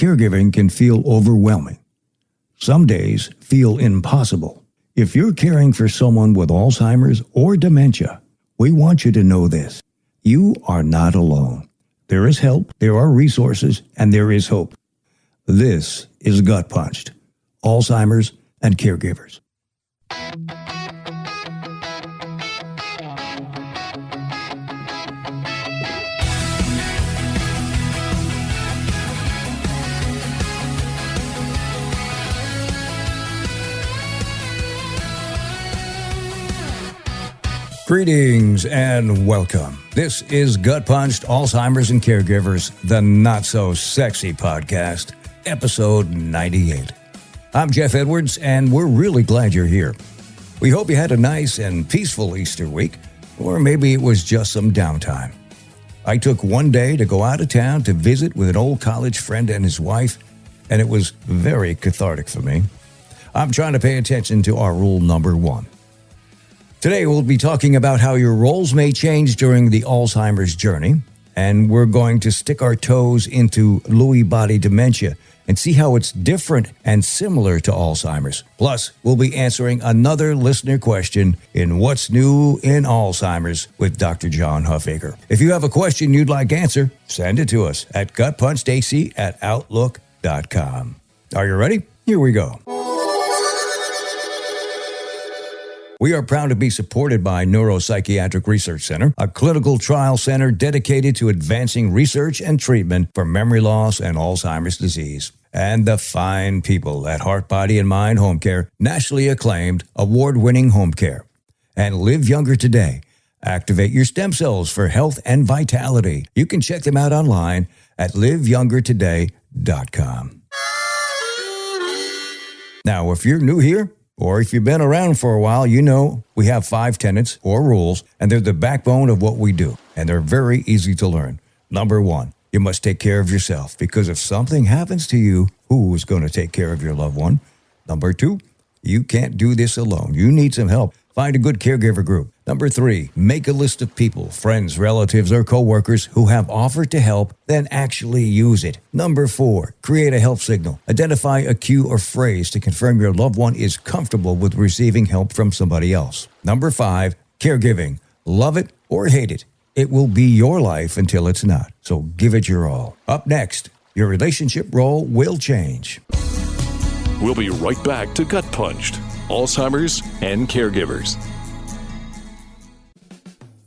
Caregiving can feel overwhelming. Some days feel impossible. If you're caring for someone with Alzheimer's or dementia, we want you to know this. You are not alone. There is help, there are resources, and there is hope. This is GutPunched, Alzheimer's and Caregivers. Greetings and welcome. This is GutPunched, Alzheimer's and Caregivers, the not-so-sexy podcast, episode 98. I'm Jeff Edwards, and we're really glad you're here. We hope you had a nice and peaceful Easter week, or maybe it was just some downtime. I took one day to go out of town to visit with an old college friend and his wife, and it was very cathartic for me. I'm trying to pay attention to our rule number one. Today, we'll be talking about how your roles may change during the Alzheimer's journey, and we're going to stick our toes into Lewy Body Dementia and see how it's different and similar to Alzheimer's. Plus, we'll be answering another listener question in What's New in Alzheimer's with Dr. John Huffaker. If you have a question you'd like answered, send it to us at gutpunchedac@outlook.com. Are you ready? Here we go. We are proud to be supported by Neuropsychiatric Research Center, a clinical trial center dedicated to advancing research and treatment for memory loss and Alzheimer's disease. And the fine people at Heart, Body, and Mind Home Care, nationally acclaimed, award-winning home care. And live younger today. Activate your stem cells for health and vitality. You can check them out online at liveyoungertoday.com. Now, if you're new here, or if you've been around for a while, you know we have 5 tenets or rules, and they're the backbone of what we do, and they're very easy to learn. Number 1, you must take care of yourself, because if something happens to you, who's going to take care of your loved one? Number 2, you can't do this alone. You need some help. Find a good caregiver group. Number 3, make a list of people, friends, relatives, or coworkers who have offered to help, then actually use it. Number 4, create a help signal. Identify a cue or phrase to confirm your loved one is comfortable with receiving help from somebody else. Number 5, caregiving. Love it or hate it. It will be your life until it's not. So give it your all. Up next, your relationship role will change. We'll be right back to Gut Punched, Alzheimer's and Caregivers.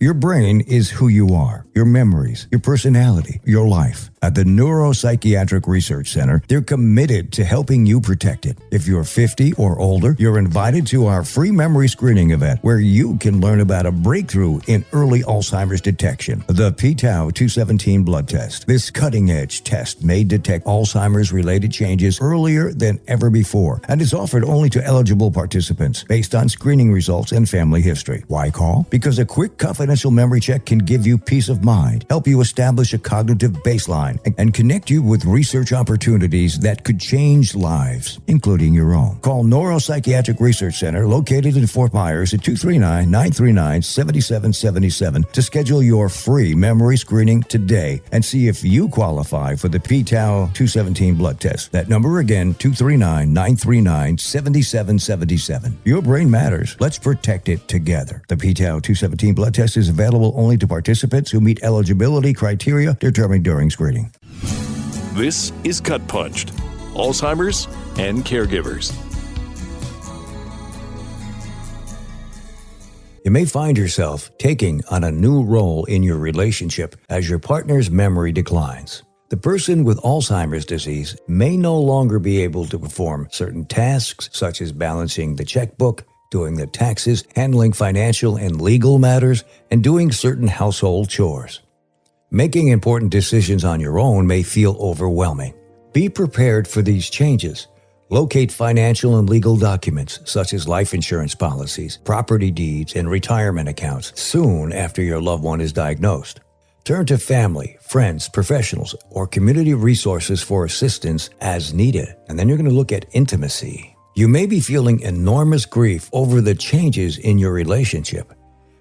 Your brain is who you are, your memories, your personality, your life. At the Neuropsychiatric Research Center, they're committed to helping you protect it. If you're 50 or older, you're invited to our free memory screening event where you can learn about a breakthrough in early Alzheimer's detection, the p-tau217 blood test. This cutting-edge test may detect Alzheimer's-related changes earlier than ever before and is offered only to eligible participants based on screening results and family history. Why call? Because a quick confidential memory check can give you peace of mind, help you establish a cognitive baseline, and connect you with research opportunities that could change lives, including your own. Call Neuropsychiatric Research Center, located in Fort Myers, at 239-939-7777 to schedule your free memory screening today and see if you qualify for the p-tau217 blood test. That number again, 239-939-7777. Your brain matters. Let's protect it together. The p-tau217 blood test is available only to participants who meet eligibility criteria determined during screening. This is Gut Punched, Alzheimer's and Caregivers. You may find yourself taking on a new role in your relationship as your partner's memory declines. The person with Alzheimer's disease may no longer be able to perform certain tasks, such as balancing the checkbook, doing the taxes, handling financial and legal matters, and doing certain household chores. Making important decisions on your own may feel overwhelming. Be prepared for these changes. Locate financial and legal documents such as life insurance policies, property deeds, and retirement accounts soon after your loved one is diagnosed. Turn to family, friends, professionals, or community resources for assistance as needed. And then you're going to look at intimacy. You may be feeling enormous grief over the changes in your relationship.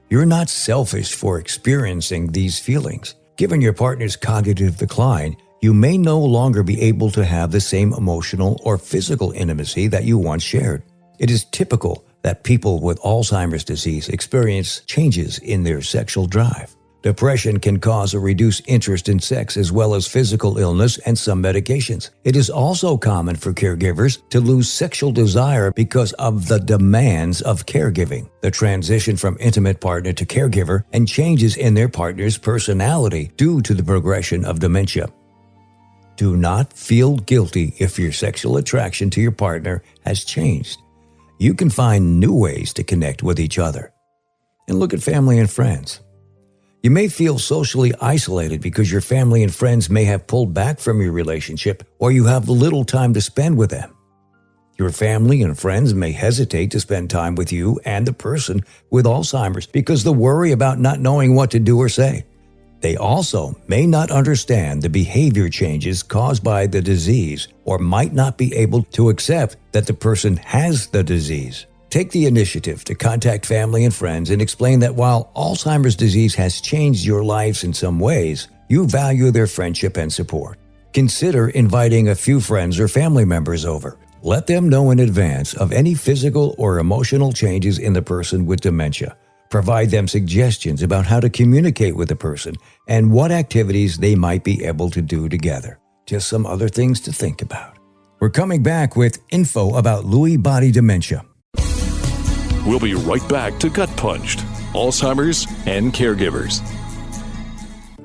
You're not selfish for experiencing these feelings. Given your partner's cognitive decline, You may no longer be able to have the same emotional or physical intimacy that you once shared. It is typical that people with Alzheimer's disease experience changes in their sexual drive. Depression can cause a reduced interest in sex as well as physical illness and some medications. It is also common for caregivers to lose sexual desire because of the demands of caregiving, the transition from intimate partner to caregiver, and changes in their partner's personality due to the progression of dementia. Do not feel guilty if your sexual attraction to your partner has changed. You can find new ways to connect with each other. And look at family and friends. You may feel socially isolated because your family and friends may have pulled back from your relationship or you have little time to spend with them. Your family and friends may hesitate to spend time with you and the person with Alzheimer's because the worry about not knowing what to do or say. They also may not understand the behavior changes caused by the disease or might not be able to accept that the person has the disease. Take the initiative to contact family and friends and explain that while Alzheimer's disease has changed your lives in some ways, you value their friendship and support. Consider inviting a few friends or family members over. Let them know in advance of any physical or emotional changes in the person with dementia. Provide them suggestions about how to communicate with the person and what activities they might be able to do together. Just some other things to think about. We're coming back with info about Lewy Body Dementia. We'll be right back to Gut Punched, Alzheimer's and Caregivers.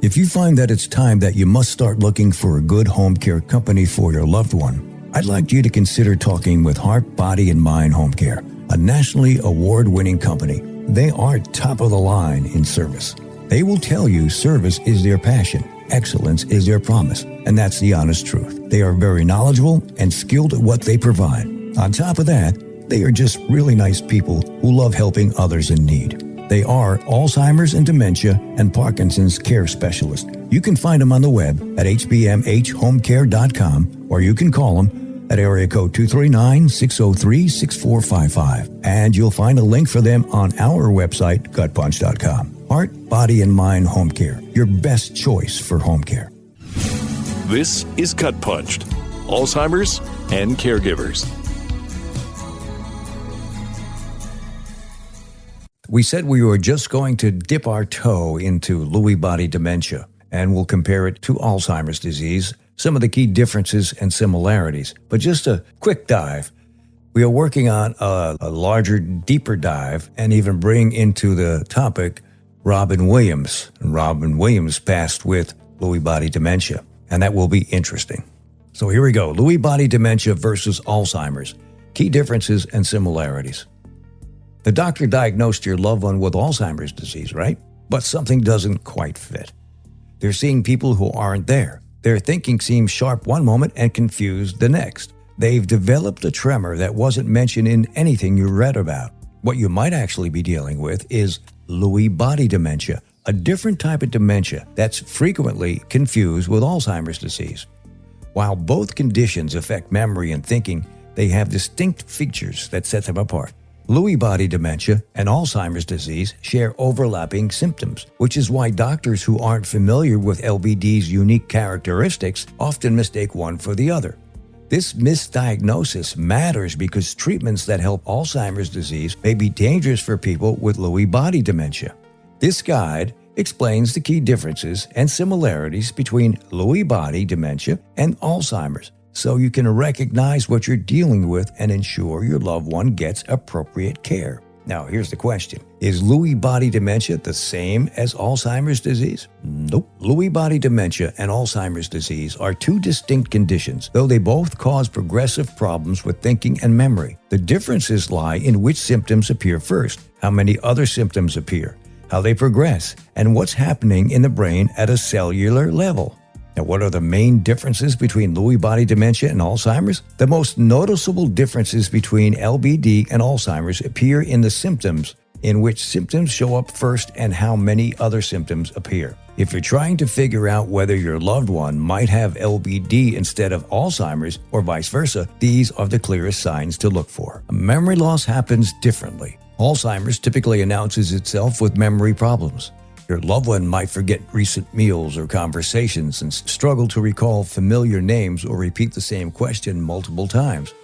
If you find that it's time that you must start looking for a good home care company for your loved one, I'd like you to consider talking with Heart, Body, and Mind Home Care, a nationally award-winning company. They are top of the line in service. They will tell you service is their passion, excellence is their promise, and that's the honest truth. They are very knowledgeable and skilled at what they provide. On top of that, they are just really nice people who love helping others in need. They are Alzheimer's and dementia and Parkinson's care specialists. You can find them on the web at hbmhomecare.com, or you can call them at area code 239-603-6455. And you'll find a link for them on our website, GutPunched.com. Heart, Body, and Mind Home Care, your best choice for home care. This is Gut Punched, Alzheimer's and Caregivers. We said we were just going to dip our toe into Lewy Body Dementia, and we'll compare it to Alzheimer's disease, some of the key differences and similarities. But just a quick dive. We are working on a larger, deeper dive and even bring into the topic Robin Williams. And Robin Williams passed with Lewy Body Dementia, and that will be interesting. So here we go. Lewy Body Dementia versus Alzheimer's. Key differences and similarities. The doctor diagnosed your loved one with Alzheimer's disease, right? But something doesn't quite fit. They're seeing people who aren't there. Their thinking seems sharp one moment and confused the next. They've developed a tremor that wasn't mentioned in anything you read about. What you might actually be dealing with is Lewy Body Dementia, a different type of dementia that's frequently confused with Alzheimer's disease. While both conditions affect memory and thinking, they have distinct features that set them apart. Lewy body dementia and Alzheimer's disease share overlapping symptoms, which is why doctors who aren't familiar with LBD's unique characteristics often mistake one for the other. This misdiagnosis matters because treatments that help Alzheimer's disease may be dangerous for people with Lewy body dementia. This guide explains the key differences and similarities between Lewy body dementia and Alzheimer's, so you can recognize what you're dealing with and ensure your loved one gets appropriate care. Now, here's the question. Is Lewy body dementia the same as Alzheimer's disease? Nope. Lewy body dementia and Alzheimer's disease are two distinct conditions, though they both cause progressive problems with thinking and memory. The differences lie in which symptoms appear first, how many other symptoms appear, how they progress, and what's happening in the brain at a cellular level. Now, what are the main differences between Lewy body dementia and Alzheimer's? The most noticeable differences between LBD and Alzheimer's appear in the symptoms, in which symptoms show up first and how many other symptoms appear. If you're trying to figure out whether your loved one might have LBD instead of Alzheimer's or vice versa, these are the clearest signs to look for. Memory loss happens differently. Alzheimer's typically announces itself with memory problems. Your loved one might forget recent meals or conversations and struggle to recall familiar names or repeat the same question multiple times.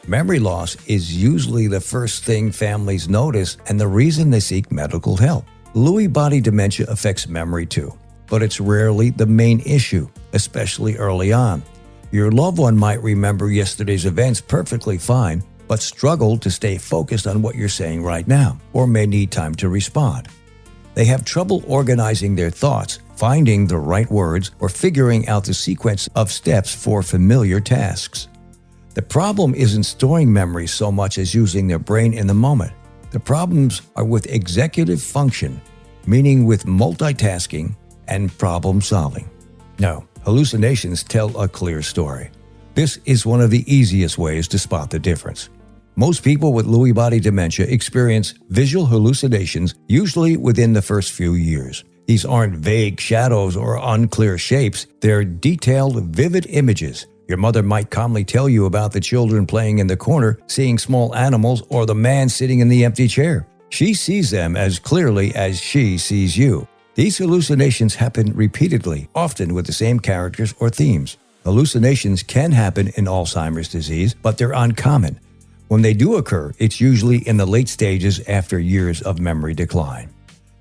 Memory loss is usually the first thing families notice and the reason they seek medical help. Lewy body dementia affects memory too, but it's rarely the main issue, especially early on. Your loved one might remember yesterday's events perfectly fine, but struggle to stay focused on what you're saying right now, or may need time to respond. They have trouble organizing their thoughts, finding the right words, or figuring out the sequence of steps for familiar tasks. The problem isn't storing memories so much as using their brain in the moment. The problems are with executive function, meaning with multitasking and problem solving. No, hallucinations tell a clear story. This is one of the easiest ways to spot the difference. Most people with Lewy body dementia experience visual hallucinations usually within the first few years. These aren't vague shadows or unclear shapes, they're detailed, vivid images. Your mother might calmly tell you about the children playing in the corner, seeing small animals, or the man sitting in the empty chair. She sees them as clearly as she sees you. These hallucinations happen repeatedly, often with the same characters or themes. Hallucinations can happen in Alzheimer's disease, but they're uncommon. When they do occur, it's usually in the late stages after years of memory decline.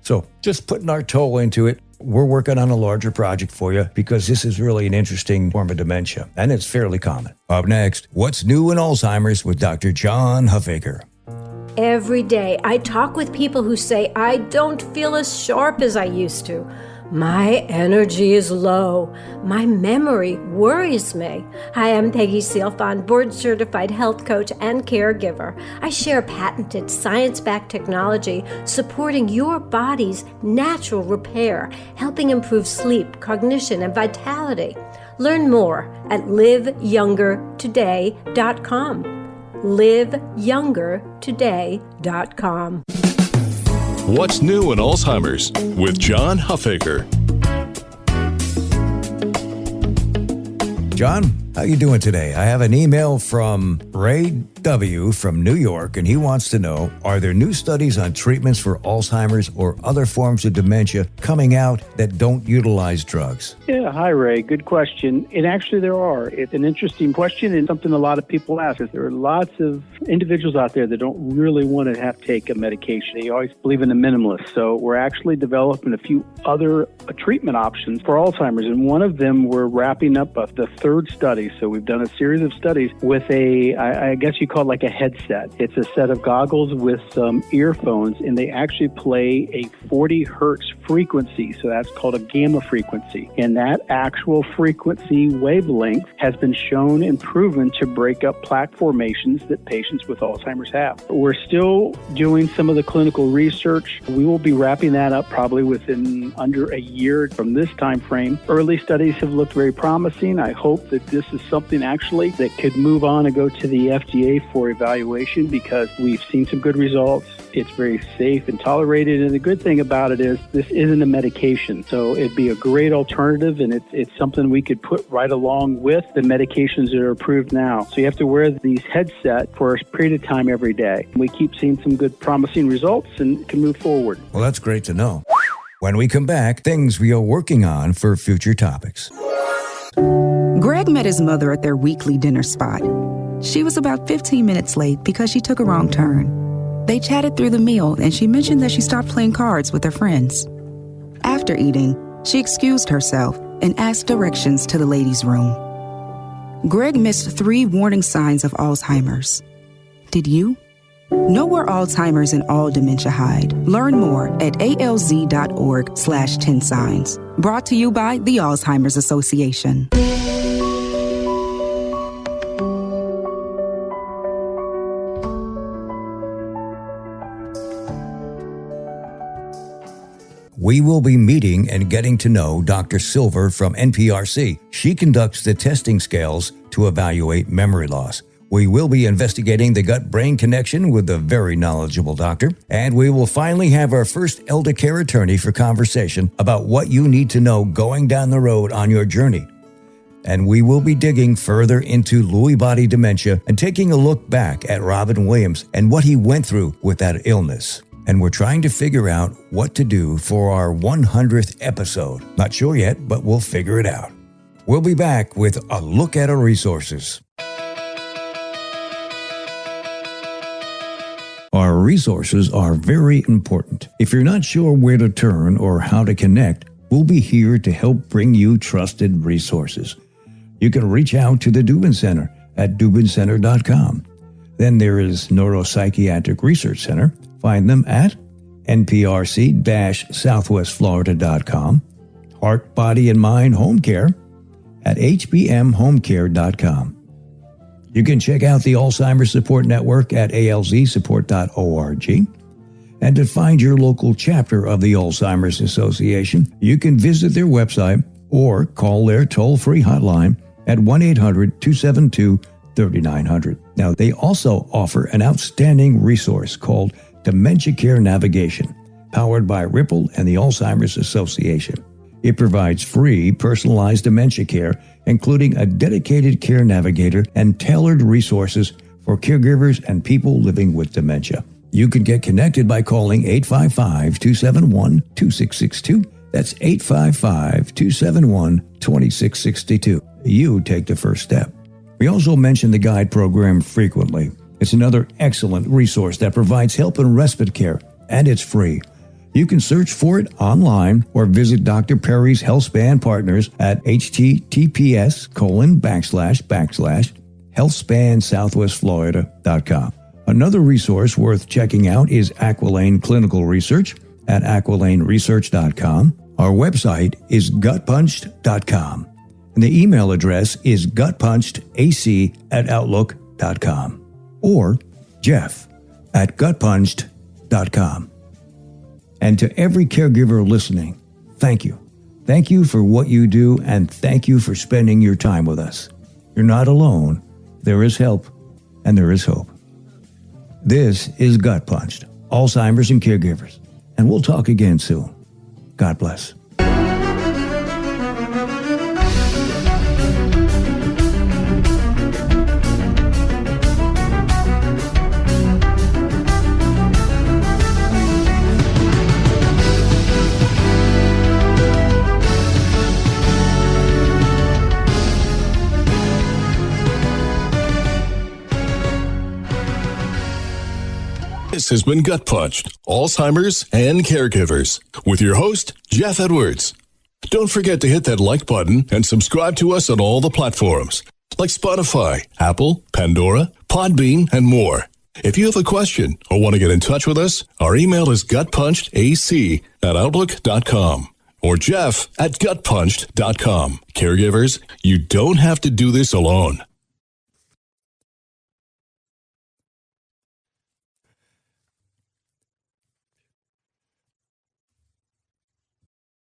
So, just putting our toe into it, we're working on a larger project for you because this is really an interesting form of dementia, and it's fairly common. Up next, what's new in Alzheimer's with Dr. John Huffaker. Every day, I talk with people who say, I don't feel as sharp as I used to. My energy is low. My memory worries me. Hi, I'm Peggy Sealfon, board-certified health coach and caregiver. I share patented science-backed technology supporting your body's natural repair, helping improve sleep, cognition, and vitality. Learn more at liveyoungertoday.com. liveyoungertoday.com. What's new in Alzheimer's with John Huffaker. John, how you doing today? I have an email from Ray W. from New York, and he wants to know, are there new studies on treatments for Alzheimer's or other forms of dementia coming out that don't utilize drugs? Yeah, hi, Ray. Good question. And actually, there are. It's an interesting question and something a lot of people ask. There are lots of individuals out there that don't really want to have to take a medication. They always believe in the minimalist. So we're actually developing a few other treatment options for Alzheimer's. And one of them, we're wrapping up the third study. So we've done a series of studies with I guess you call it like a headset. It's a set of goggles with some earphones, and they actually play a 40 hertz frequency. So that's called a gamma frequency. And that actual frequency wavelength has been shown and proven to break up plaque formations that patients with Alzheimer's have. We're still doing some of the clinical research. We will be wrapping that up probably within under a year from this time frame. Early studies have looked very promising. I hope that this is something actually that could move on and go to the FDA for evaluation because we've seen some good results. It's very safe and tolerated, and the good thing about it is this isn't a medication, so it'd be a great alternative, and it's something we could put right along with the medications that are approved now. So you have to wear these headsets for a period of time every day. We keep seeing some good promising results and can move forward. Well, that's great to know. When we come back, things we are working on for future topics. Greg met his mother at their weekly dinner spot. She was about 15 minutes late because she took a wrong turn. They chatted through the meal, and she mentioned that she stopped playing cards with her friends. After eating, she excused herself and asked directions to the ladies' room. Greg missed 3 warning signs of Alzheimer's. Did you? Know where Alzheimer's and all dementia hide. Learn more at alz.org/10 signs. Brought to you by the Alzheimer's Association. We will be meeting and getting to know Dr. Silver from NPRC. She conducts the testing scales to evaluate memory loss. We will be investigating the gut-brain connection with a very knowledgeable doctor, and we will finally have our first elder care attorney for conversation about what you need to know going down the road on your journey. And we will be digging further into Lewy body dementia and taking a look back at Robin Williams and what he went through with that illness. and we're trying to figure out what to do for our 100th episode. Not sure yet, but we'll figure it out. We'll be back with a look at our resources. Our resources are very important. If you're not sure where to turn or how to connect, we'll be here to help bring you trusted resources. You can reach out to the Dubin Center at dubincenter.com. Then there is Neuropsychiatric Research Center. Find them at nprc-southwestflorida.com. Heart, Body, and Mind Home Care at hbmhomecare.com. You can check out the Alzheimer's Support Network at alzsupport.org. And to find your local chapter of the Alzheimer's Association, you can visit their website or call their toll-free hotline at 1-800-272-3900. Now, they also offer an outstanding resource called Dementia Care Navigation, powered by Ripple and the Alzheimer's Association. It provides free, personalized dementia care, including a dedicated care navigator and tailored resources for caregivers and people living with dementia. You can get connected by calling 855-271-2662. That's 855-271-2662. You take the first step. We also mention the Guide program frequently. It's another excellent resource that provides help and respite care, and it's free. You can search for it online or visit Dr. Perry's HealthSpan Partners at https://healthspansouthwestflorida.com. Another resource worth checking out is Aquilane Clinical Research at aquilaneresearch.com. Our website is gutpunched.com. And the email address is gutpunchedac@outlook.com or jeff@gutpunched.com. And to every caregiver listening, thank you. Thank you for what you do, and thank you for spending your time with us. You're not alone. There is help, and there is hope. This is Gut Punched, Alzheimer's and Caregivers, and we'll talk again soon. God bless. This has been Gut Punched, Alzheimer's and Caregivers, with your host, Jeff Edwards. Don't forget to hit that like button and subscribe to us on all the platforms, like Spotify, Apple, Pandora, Podbean, and more. If you have a question or want to get in touch with us, our email is gutpunchedac@outlook.com or jeff@gutpunched.com. Caregivers, you don't have to do this alone.